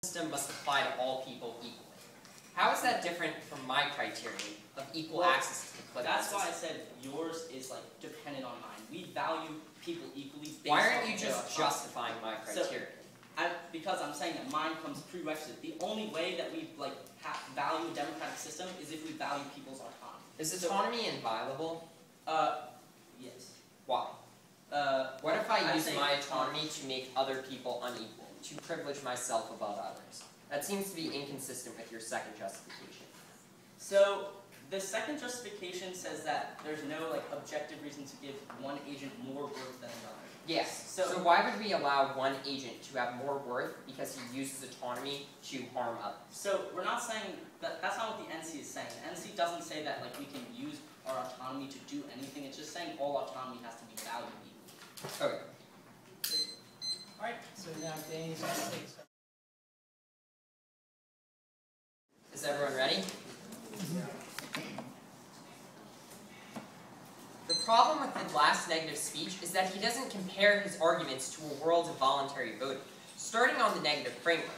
system must apply to all people equally. How is that different from my criterion of equal access to the political system? That's why I said yours is like dependent on mine. We value people equally based Why on aren't you just justifying my criterion? Because I'm saying that mine comes prerequisite. The only way that we value a democratic system is if we value people's autonomy. Is autonomy inviolable? Yes. Why? What if I use my autonomy to make other people unequal, to privilege myself above others? That seems to be inconsistent with your second justification. So the second justification says that there's no objective reason to give one agent more worth than another. Yes. So why would we allow one agent to have more worth because he uses autonomy to harm others? So we're not saying that. That's not what the NC is saying. The NC doesn't say that we can use our autonomy to do anything. It's just saying all autonomy has to be valued equally. Okay. All right. So now Danny's going to take. Is everyone ready? The problem with the last negative speech is that he doesn't compare his arguments to a world of voluntary voting. Starting on the negative framework.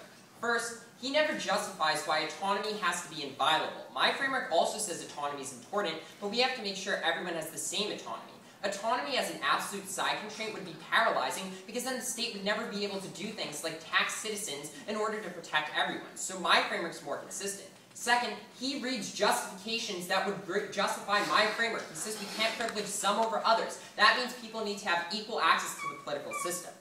First, he never justifies why autonomy has to be inviolable. My framework also says autonomy is important, but we have to make sure everyone has the same autonomy. Autonomy as an absolute side constraint would be paralyzing because then the state would never be able to do things like tax citizens in order to protect everyone. So my framework's more consistent. Second, he reads justifications that would justify my framework. He says we can't privilege some over others. That means people need to have equal access to the political system.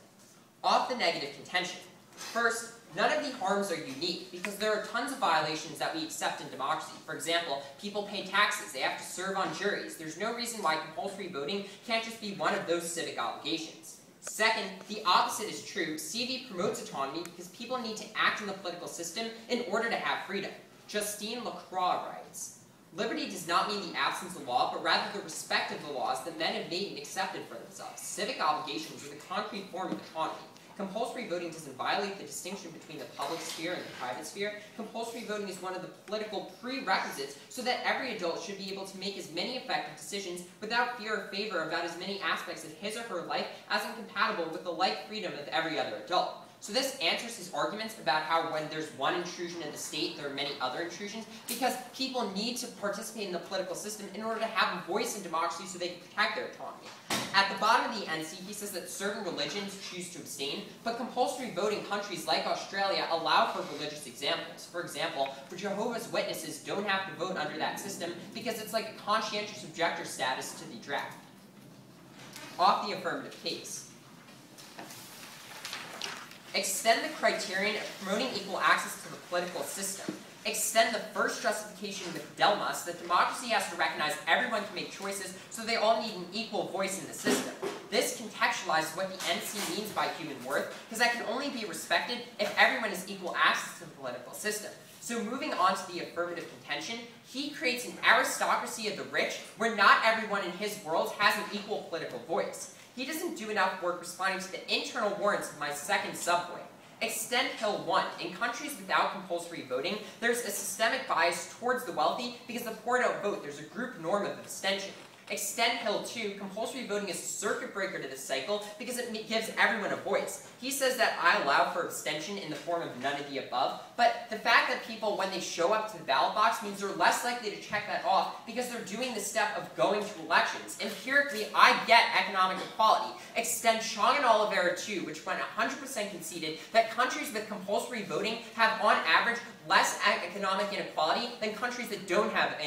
Off the negative contention. First, none of the harms are unique because there are tons of violations that we accept in democracy. For example, people pay taxes, they have to serve on juries. There's no reason why compulsory voting can't just be one of those civic obligations. Second, the opposite is true. CV promotes autonomy because people need to act in the political system in order to have freedom. Justine Lacroix writes, "Liberty does not mean the absence of law, but rather the respect of the laws that men have made and accepted for themselves. Civic obligations are the concrete form of autonomy. Compulsory voting doesn't violate the distinction between the public sphere and the private sphere. Compulsory voting is one of the political prerequisites so that every adult should be able to make as many effective decisions without fear or favor about as many aspects of his or her life as incompatible with the like freedom of every other adult." So this answers his arguments about how when there's one intrusion in the state, there are many other intrusions, because people need to participate in the political system in order to have a voice in democracy so they can protect their autonomy. At the bottom of the NC, he says that certain religions choose to abstain, but compulsory voting countries like Australia allow for religious examples. For example, Jehovah's Witnesses don't have to vote under that system because it's like a conscientious objector status to the draft. Off the affirmative case. Extend the criterion of promoting equal access to the political system. Extend the first justification with Delmas that democracy has to recognize everyone can make choices, so they all need an equal voice in the system. This contextualizes what the NC means by human worth, because that can only be respected if everyone has equal access to the political system. So moving on to the affirmative contention, he creates an aristocracy of the rich where not everyone in his world has an equal political voice. He doesn't do enough work responding to the internal warrants of my second subpoint. Extend Hill 1. In countries without compulsory voting, there's a systemic bias towards the wealthy because the poor don't vote. There's a group norm of abstention. Extend Hill 2. Compulsory voting is a circuit breaker to this cycle because it gives everyone a voice. He says that I allow for abstention in the form of none of the above, but the fact that people, when they show up to the ballot box, means they're less likely to check that off because they're doing the step of going to elections. Empirically, I get economic equality. Extend Chong and Oliveira 2, which went 100% conceded that countries with compulsory voting have, on average, less economic inequality than countries that don't have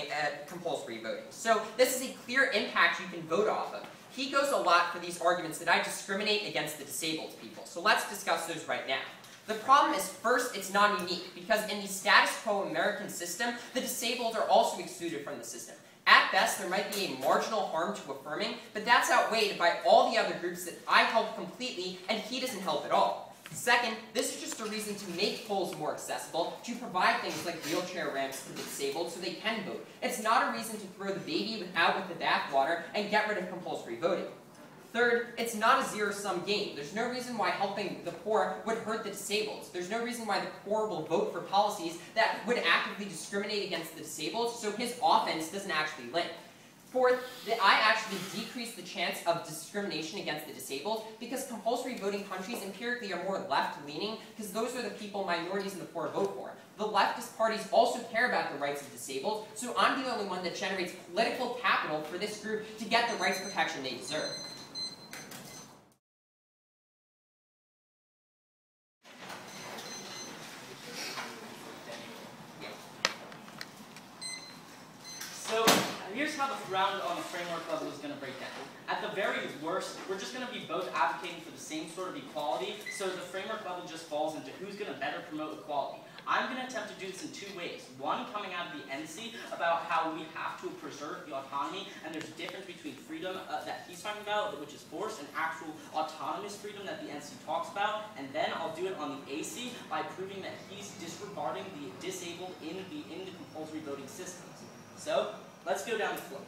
compulsory voting. So this is a clear impact you can vote off of. He goes a lot for these arguments that I discriminate against the disabled people. So let's discuss those right now. The problem is, first, it's non-unique, because in the status quo American system, the disabled are also excluded from the system. At best, there might be a marginal harm to affirming, but that's outweighed by all the other groups that I help completely, and he doesn't help at all. Second, this is just a reason to make polls more accessible, to provide things like wheelchair ramps to the disabled so they can vote. It's not a reason to throw the baby out with the bathwater and get rid of compulsory voting. Third, it's not a zero-sum game. There's no reason why helping the poor would hurt the disabled. There's no reason why the poor will vote for policies that would actively discriminate against the disabled, so his offense doesn't actually win. Fourth, that I actually decrease the chance of discrimination against the disabled because compulsory voting countries empirically are more left-leaning because those are the people minorities and the poor vote for. The leftist parties also care about the rights of disabled, so I'm the only one that generates political capital for this group to get the rights protection they deserve. So here's how the round on the framework level is going to break down. At the very worst, we're just going to be both advocating for the same sort of equality, so the framework level just falls into who's going to better promote equality. I'm going to attempt to do this in two ways. One, coming out of the NC about how we have to preserve the autonomy, and there's a difference between freedom that he's talking about, which is forced, and actual autonomous freedom that the NC talks about. And then I'll do it on the AC by proving that he's disregarding the disabled in the compulsory voting systems. So let's go down the flow.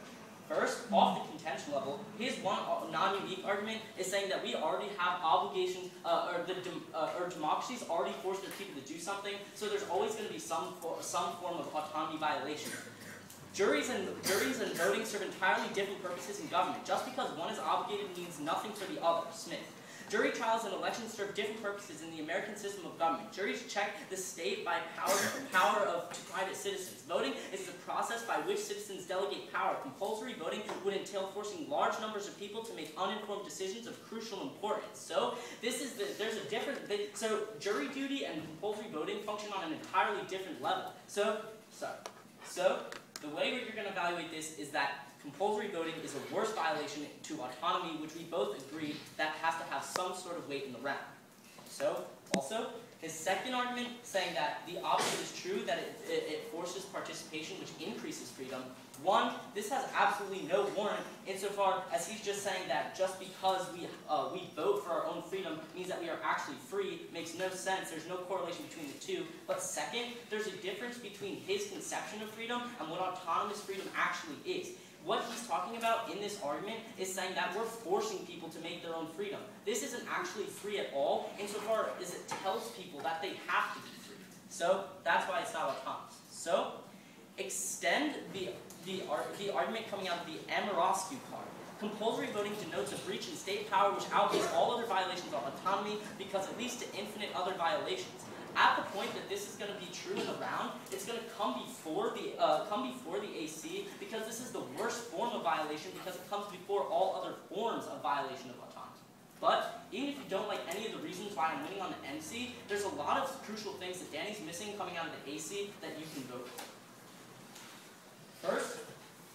First, off the contention level, his one non-unique argument is saying that we already have obligations, or democracy's already forced their people to do something, so there's always going to be some form of autonomy violation. Juries and voting serve entirely different purposes in government. Just because one is obligated means nothing for the other. Smith. Jury trials and elections serve different purposes in the American system of government. Juries check the state by power of private citizens. Voting is the process by which citizens delegate power. Compulsory voting would entail forcing large numbers of people to make uninformed decisions of crucial importance. So there's a different. So jury duty and compulsory voting function on an entirely different level. So the way you're going to evaluate this is that compulsory voting is a worse violation to autonomy, which we both agree that has to have some sort of weight in the round. So, also, his second argument saying that the opposite is true, that it forces participation, which increases freedom. One, this has absolutely no warrant insofar as he's just saying that just because we vote for our own freedom means that we are actually free. Makes no sense. There's no correlation between the two. But second, there's a difference between his conception of freedom and what autonomous freedom actually is. What he's talking about in this argument is saying that we're forcing people to make their own freedom. This isn't actually free at all, insofar as it tells people that they have to be free. So that's why it's not autonomous. So extend the argument coming out of the Amoroscu card. Compulsory voting denotes a breach in state power which outweighs all other violations of autonomy because it leads to infinite other violations. At the point that this is going to be true in the round, it's going to come before the AC because this is the worst form of violation because it comes before all other forms of violation of autonomy. But even if you don't like any of the reasons why I'm winning on the NC, there's a lot of crucial things that Danny's missing coming out of the AC that you can vote for. First,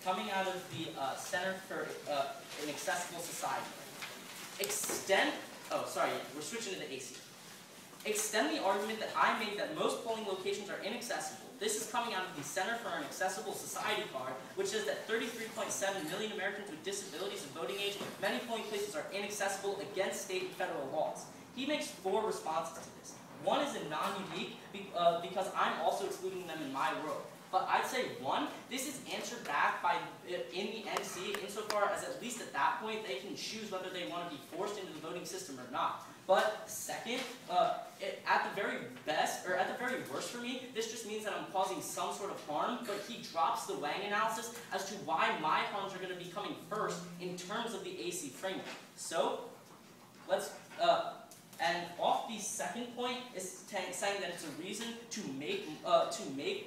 coming out of the Center for an Accessible Society. We're switching to the AC. Extend the argument that I made that most polling locations are inaccessible. This is coming out of the Center for an Accessible Society card, which says that 33.7 million Americans with disabilities of voting age, many polling places are inaccessible against state and federal laws. He makes 4 responses to this. One is a non-unique because I'm also excluding them in my world. But I'd say 1, this is answered back in the NC insofar as at least at that point they can choose whether they want to be forced into the voting system or not. But second, at the very best, or at the very worst for me, this just means that I'm causing some sort of harm, but he drops the Wang analysis as to why my harms are going to be coming first in terms of the AC framework. So, let's, and off the second point is saying that it's a reason to make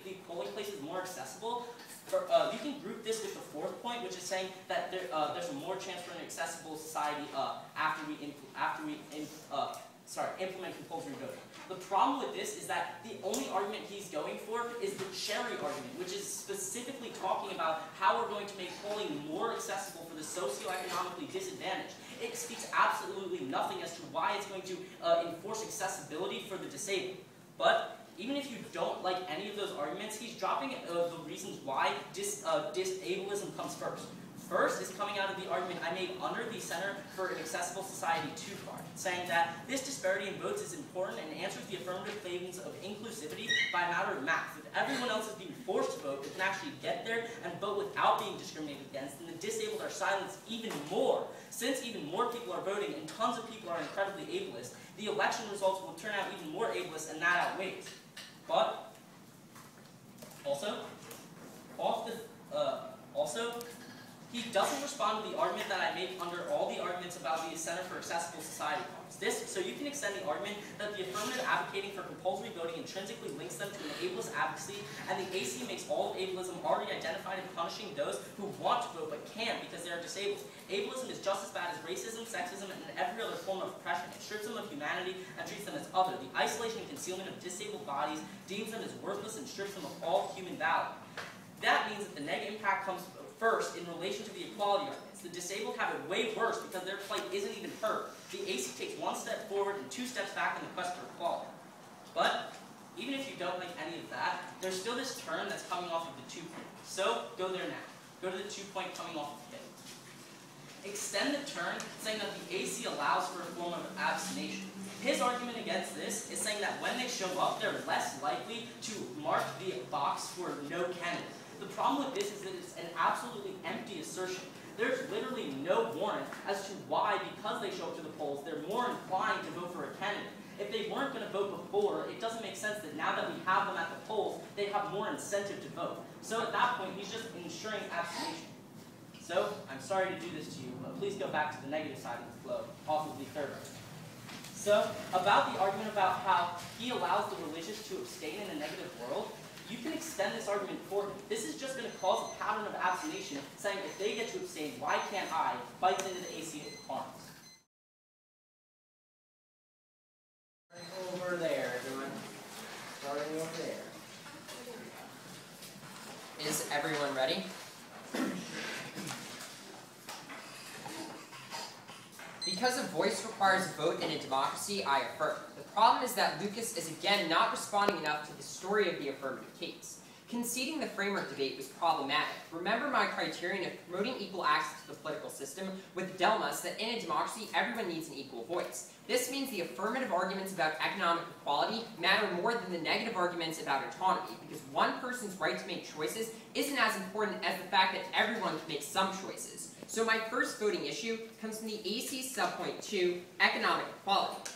the polling places more accessible. You can group this with the 4th point, which is saying that there's a more chance for an accessible society after we implement compulsory voting. The problem with this is that the only argument he's going for is the cherry argument, which is specifically talking about how we're going to make polling more accessible for the socioeconomically disadvantaged. It speaks absolutely nothing as to why it's going to enforce accessibility for the disabled. But even if you don't like any of those arguments, he's dropping the reasons why disableism comes first. First is coming out of the argument I made under the Center for an Accessible Society 2 card, saying that this disparity in votes is important and answers the affirmative claims of inclusivity by a matter of math. If everyone else is being forced to vote, they can actually get there and vote without being discriminated against, and the disabled are silenced even more. Since even more people are voting and tons of people are incredibly ableist, the election results will turn out even more ableist, and that outweighs. But he respond to the argument that I make under all the arguments about the Center for Accessible Society forms. So you can extend the argument that the affirmative advocating for compulsory voting intrinsically links them to an ableist advocacy, and the AC makes all of ableism already identified in punishing those who want to vote but can't because they are disabled. Ableism is just as bad as racism, sexism, and every other form of oppression. It strips them of humanity and treats them as other. The isolation and concealment of disabled bodies deems them as worthless and strips them of all human value. That means that the negative impact comes first in relation to the equality arguments. The disabled have it way worse because their plight isn't even heard. The AC takes one step forward and two steps back in the quest for equality. But even if you don't like any of that, there's still this term that's coming off of the 2 point. So go there now. Go to the 2 point coming off of hit. Extend the term saying that the AC allows for a form of abstination. His argument against this is saying that when they show up, they're less likely to mark the box for no candidate. The problem with this is that it's an absolutely empty assertion. There's literally no warrant as to why, because they show up to the polls, they're more inclined to vote for a candidate. If they weren't going to vote before, it doesn't make sense that now that we have them at the polls, they have more incentive to vote. So at that point, he's just ensuring abstination. So, I'm sorry to do this to you, but please go back to the negative side of the flow, off of the third argument. So, about the argument about how he allows the religious to abstain in a negative world, you can extend this argument for him. This is just going to cause a pattern of abstination, saying if they get to abstain, why can't I? Bites into the AC arms. Over there, everyone. Starting over there. Is everyone ready? Because a voice requires a vote in a democracy, I affirm. The problem is that Lucas is again not responding enough to the story of the affirmative case. Conceding the framework debate was problematic. Remember my criterion of promoting equal access to the political system with the DeBois that in a democracy everyone needs an equal voice. This means the affirmative arguments about economic equality matter more than the negative arguments about autonomy, because one person's right to make choices isn't as important as the fact that everyone can make some choices. So my first voting issue comes from the AC subpoint 2, economic equality.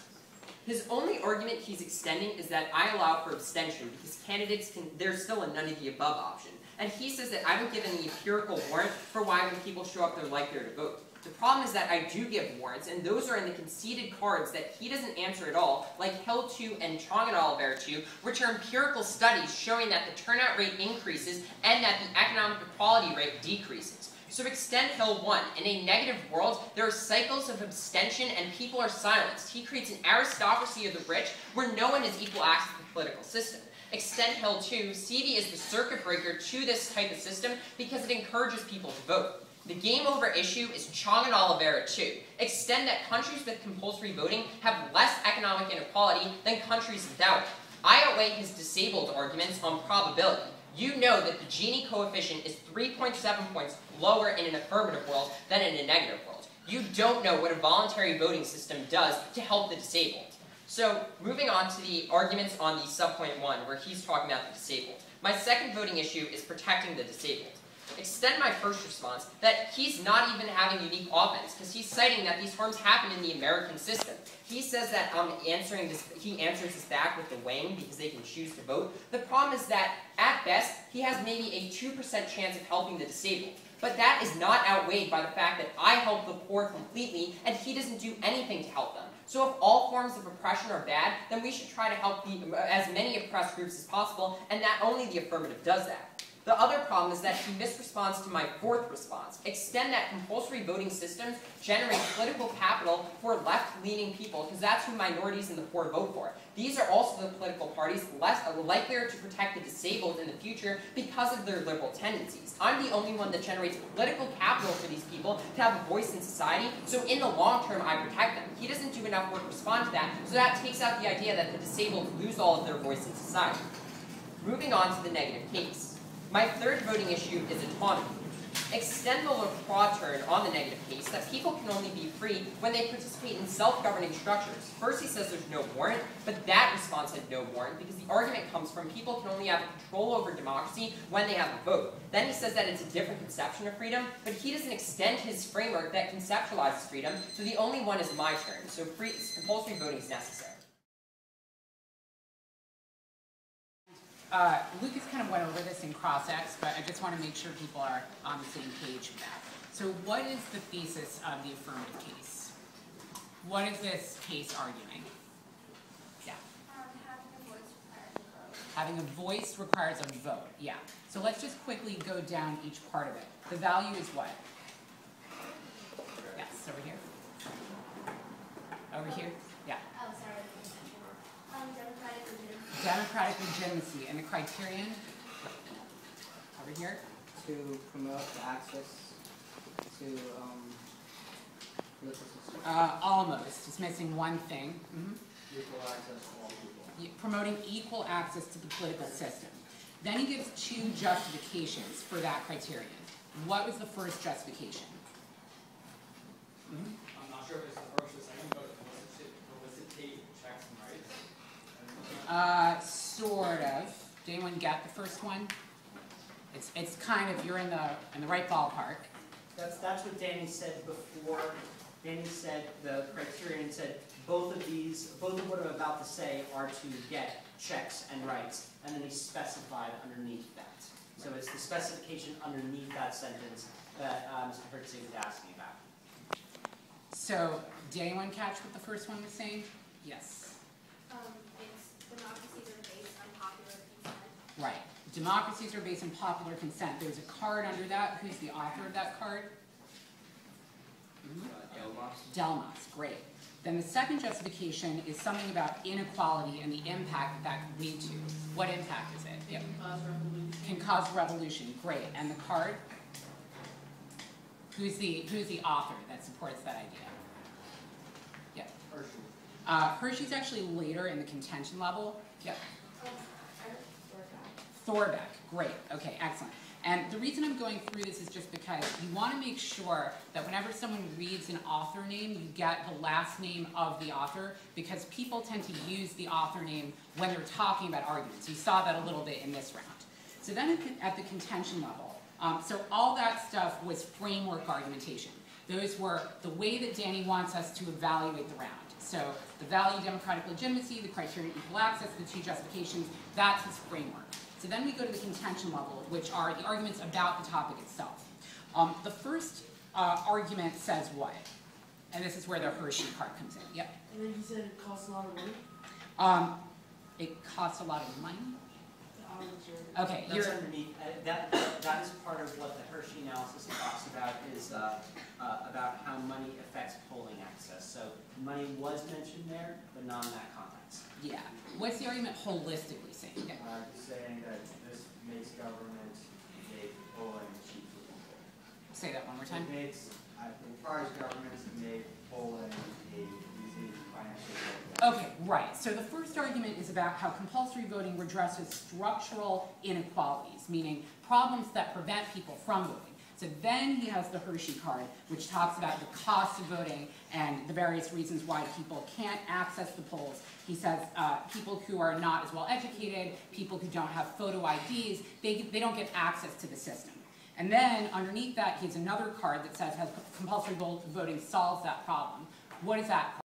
His only argument he's extending is that I allow for abstention because candidates there's still a none of the above option. And he says that I haven't given the empirical warrant for why when people show up they're likelier to vote. The problem is that I do give warrants, and those are in the conceded cards that he doesn't answer at all, like Hill 2 and Chong et al. Ver 2, which are empirical studies showing that the turnout rate increases and that the economic equality rate decreases. So extend Hill 1. In a negative world, there are cycles of abstention and people are silenced. He creates an aristocracy of the rich where no one has equal access to the political system. Extend Hill 2. CV is the circuit breaker to this type of system because it encourages people to vote. The game over issue is Chong et al. Ver 2. Extend that countries with compulsory voting have less economic inequality than countries without it. I outweigh his disabled arguments on probability. You know that the Gini coefficient is 3.7 points lower in an affirmative world than in a negative world. You don't know what a voluntary voting system does to help the disabled. So, moving on to the arguments on the subpoint 1, where he's talking about the disabled. My second voting issue is protecting the disabled. Extend my first response that he's not even having unique offense, because he's citing that these harms happen in the American system. He says that he answers this back with the weighing because they can choose to vote. The problem is that, at best, he has maybe a 2% chance of helping the disabled. But that is not outweighed by the fact that I help the poor completely, and he doesn't do anything to help them. So if all forms of oppression are bad, then we should try to help as many oppressed groups as possible, and that only the affirmative does that. The other problem is that he misresponds to my fourth response. Extend that compulsory voting systems generate political capital for left-leaning people, because that's who minorities and the poor vote for. These are also the political parties likelier to protect the disabled in the future because of their liberal tendencies. I'm the only one that generates political capital for these people to have a voice in society, so in the long term I protect them. He doesn't do enough work to respond to that, so that takes out the idea that the disabled lose all of their voice in society. Moving on to the negative case. My third voting issue is autonomy. Extend the LaCroix turn on the negative case that people can only be free when they participate in self-governing structures. First he says there's no warrant, but that response had no warrant because the argument comes from people can only have control over democracy when they have a vote. Then he says that it's a different conception of freedom, but he doesn't extend his framework that conceptualizes freedom, so the only one is my turn, so compulsory voting is necessary. Lucas kind of went over this in cross-ex, but I just want to make sure people are on the same page with that. So what is the thesis of the affirmative case? What is this case arguing? Yeah. Having a voice requires a vote. Yeah. So let's just quickly go down each part of it. The value is what? Yes, over here. Over here? Yeah. Oh, sorry. Democratic legitimacy. Democratic legitimacy. And the criterion? Over here? To promote the access to political system. Almost. It's missing one thing. Equal access to all people. Promoting equal access to the political system. Then he gives two justifications for that criterion. What was the first justification? I'm not sure if it's the first or second, but felicitate checks and rights. Sort of. Did anyone get the first one? It's kind of, you're in the right ballpark. That's what Danny said before. Danny said, the criterion said, both of what I'm about to say are to get checks and rights, and then he specified underneath that. So it's the specification underneath that sentence that Mr. Hertzig is asking about. So, did anyone catch what the first one was saying? Yes. It's democracies are based on popular consent. Right. Democracies are based on popular consent. There's a card under that. Who's the author of that card? Delmas. Great. Then the second justification is something about inequality and the impact that could lead to. What impact is it? Yep. Can cause revolution. Great. And the card? Who's the author that supports that idea? Yep. Hershey. Hershey's actually later in the contention level. Yep. Thorbeck. Great. Okay, excellent. And the reason I'm going through this is just because you want to make sure that whenever someone reads an author name, you get the last name of the author, because people tend to use the author name when they're talking about arguments. You saw that a little bit in this round. So then at the contention level, so all that stuff was framework argumentation. Those were the way that Danny wants us to evaluate the round. So the value, democratic legitimacy, the criterion, equal access, the two justifications, that's his framework. So then we go to the contention level, which are the arguments about the topic itself. The first argument says what? And this is where the Hershey card comes in. Yep. And then he said it costs a lot of money? It costs a lot of money? Okay, That's underneath. That is part of what the Hershey analysis talks about, is about how money affects polling access. So money was mentioned there, but not in that context. Yeah. What's the argument holistically saying? Yeah. Saying that this makes government make polling cheap for people. Say that one more time. It requires governments to make polling a easy financial. Okay, right. So the first argument is about how compulsory voting redresses structural inequalities, meaning problems that prevent people from voting. So then he has the Hershey card, which talks about the cost of voting and the various reasons why people can't access the polls. He says people who are not as well educated, people who don't have photo IDs, they don't get access to the system. And then underneath that, he has another card that says how compulsory voting solves that problem. What is that card?